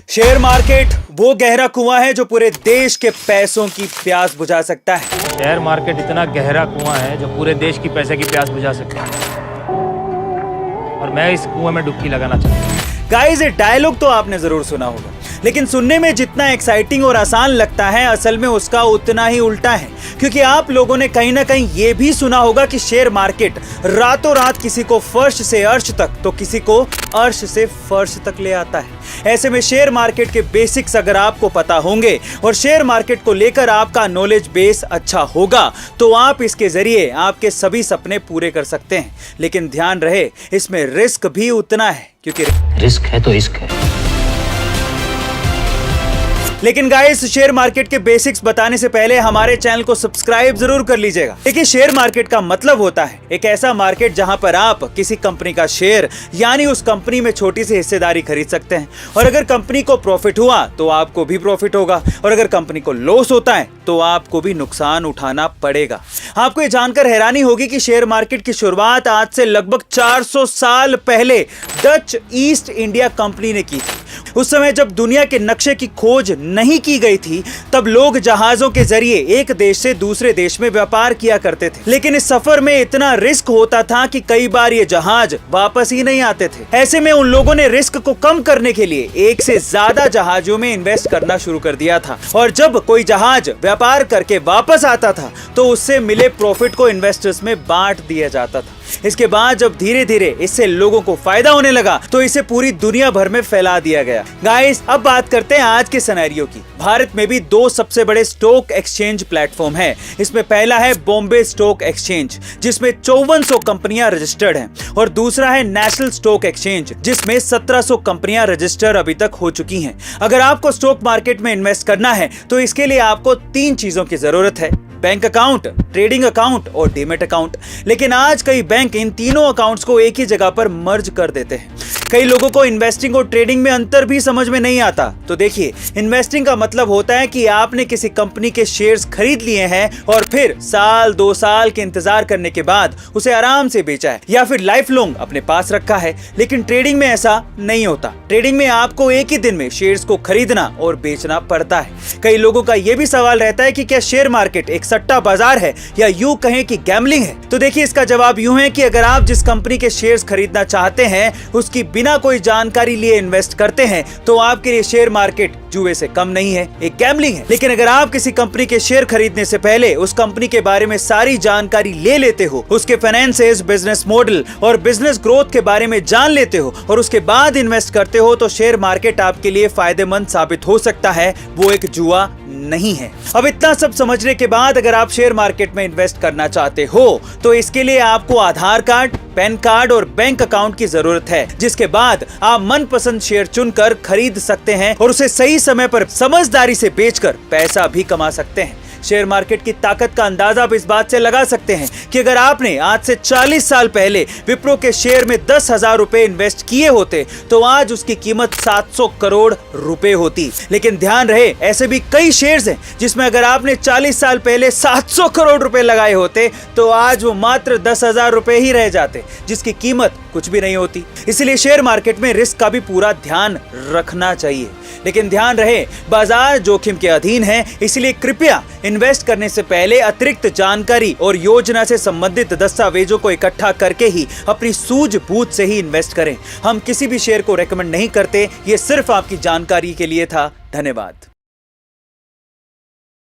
Share market वो गहरा कुआं है जो पूरे देश के पैसों की प्यास बुझा सकता है। शेयर मार्केट इतना गहरा कुआं है जो पूरे देश की पैसे की प्यास बुझा सकता है, और मैं इस कुएं में डुबकी लगाना चाहता हूं। गाइस, ये डायलॉग तो आपने जरूर सुना होगा, लेकिन सुनने में जितना एक्साइटिंग और आसान लगता है, असल में उसका उतना ही उल्टा है। क्योंकि आप लोगों ने कहीं ना कहीं ये भी सुना होगा कि शेयर मार्केट रातों रात किसी को फर्श से अर्श तक तो किसी को अर्श से फर्श तक ले आता है। ऐसे में शेयर मार्केट के बेसिक्स अगर आपको पता होंगे और शेयर मार्केट को लेकर आपका नॉलेज बेस अच्छा होगा, तो आप इसके जरिए आपके सभी सपने पूरे कर सकते हैं। लेकिन ध्यान रहे, इसमें रिस्क भी उतना है, क्योंकि रिस्क है तो इश्क है। लेकिन गाइस, शेयर मार्केट के बेसिक्स बताने से पहले हमारे चैनल को सब्सक्राइब जरूर कर लीजिएगा। देखिए, शेयर मार्केट का मतलब होता है एक ऐसा मार्केट जहां पर आप किसी कंपनी का शेयर यानी उस कंपनी में छोटी सी हिस्सेदारी खरीद सकते हैं, और अगर कंपनी को प्रॉफिट हुआ तो आपको भी प्रॉफिट होगा, और अगर कंपनी को लॉस होता है तो आपको भी नुकसान उठाना पड़ेगा। आपको ये जानकर हैरानी होगी कि शेयर मार्केट की शुरुआत आज से लगभग 400 साल पहले डच ईस्ट इंडिया कंपनी ने की थी। उस समय जब दुनिया के नक्शे की खोज नहीं की गई थी, तब लोग जहाजों के जरिए एक देश से दूसरे देश में व्यापार किया करते थे। लेकिन इस सफर में इतना रिस्क होता था कि कई बार ये जहाज वापस ही नहीं आते थे। ऐसे में उन लोगों ने रिस्क को कम करने के लिए एक से ज्यादा जहाजों में इन्वेस्ट करना शुरू कर दिया था, और जब कोई जहाज व्यापार करके वापस आता था तो उससे मिले प्रॉफिट को इन्वेस्टर्स में बांट दिया जाता था। इसके बाद जब धीरे धीरे इससे लोगों को फायदा होने लगा, तो इसे पूरी दुनिया भर में फैला दिया गया। गाइस, अब बात करते हैं आज के सिनेरियो की। भारत में भी दो सबसे बड़े स्टॉक एक्सचेंज प्लेटफॉर्म हैं। इसमें पहला है बॉम्बे स्टॉक एक्सचेंज, जिसमें 5400 कंपनियां रजिस्टर्ड हैं, और दूसरा है नेशनल स्टॉक एक्सचेंज, जिसमें 1700 कंपनियां रजिस्टर अभी तक हो चुकी हैं। अगर आपको स्टॉक मार्केट में इन्वेस्ट करना है तो इसके लिए आपको 3 चीजों की जरूरत है: बैंक अकाउंट, ट्रेडिंग अकाउंट और डीमैट अकाउंट। लेकिन आज कई बैंक इन तीनों अकाउंट्स को एक ही जगह पर मर्ज कर देते हैं। कई लोगों को इन्वेस्टिंग और ट्रेडिंग में अंतर भी समझ में नहीं आता। तो देखिए, इन्वेस्टिंग का मतलब होता है कि आपने किसी कंपनी के शेयर्स खरीद लिए हैं और फिर साल 2 साल के इंतजार करने के बाद उसे आराम से बेचा है, या फिर लाइफ लॉन्ग अपने पास रखा है। लेकिन ट्रेडिंग में ऐसा नहीं होता। ट्रेडिंग में आपको एक ही दिन में शेयर्स को खरीदना और बेचना पड़ता है। कई लोगों का यह भी सवाल रहता है कि क्या शेयर मार्केट एक सट्टा बाजार है या यूं कहें कि गैम्बलिंग है। तो देखिए, इसका जवाब यूं है कि अगर आप जिस कंपनी के शेयर्स खरीदना चाहते हैं उसकी बिना कोई जानकारी लिए इन्वेस्ट करते हैं, तो आपके लिए शेयर मार्केट जुए से कम नहीं है, एक गैम्बलिंग है। लेकिन अगर आप किसी कंपनी के शेयर खरीदने से पहले उस कंपनी के बारे में सारी जानकारी ले लेते हो, उसके फाइनेंसेस, बिजनेस मॉडल और बिजनेस ग्रोथ के बारे में जान लेते हो, और उसके बाद इन्वेस्ट करते हो, तो शेयर मार्केट आपके लिए फायदेमंद साबित हो सकता है, वो एक जुआ नहीं है। अब इतना सब समझने के बाद अगर आप शेयर मार्केट में इन्वेस्ट करना चाहते हो, तो इसके लिए आपको आधार कार्ड, पैन कार्ड और बैंक अकाउंट की जरूरत है, जिसके बाद आप मनपसंद शेयर चुनकर खरीद सकते हैं और उसे सही समय पर समझदारी से बेचकर पैसा भी कमा सकते हैं। शेयर मार्केट की ताकत का अंदाजा आप इस बात से लगा सकते हैं कि अगर आपने आज से 40 साल पहले विप्रो के शेयर में 10,000 रुपए इन्वेस्ट किए होते, तो आज उसकी कीमत 700 करोड़ रुपए होती। लेकिन ध्यान रहे, ऐसे भी कई शेयर्स हैं जिसमें अगर आपने 40 साल पहले 700 करोड़ रुपए लगाए होते, तो आज वो मात्र 10,000 रुपए ही रह जाते, जिसकी कीमत कुछ भी नहीं होती। इसलिए शेयर मार्केट में रिस्क का भी पूरा ध्यान रखना चाहिए। लेकिन ध्यान रहे, बाजार जोखिम के अधीन है, इसलिए कृपया इन्वेस्ट करने से पहले अतिरिक्त जानकारी और योजना से संबंधित दस्तावेजों को इकट्ठा करके ही अपनी सूझबूझ से ही इन्वेस्ट करें। हम किसी भी शेयर को रेकमेंड नहीं करते, ये सिर्फ आपकी जानकारी के लिए था। धन्यवाद।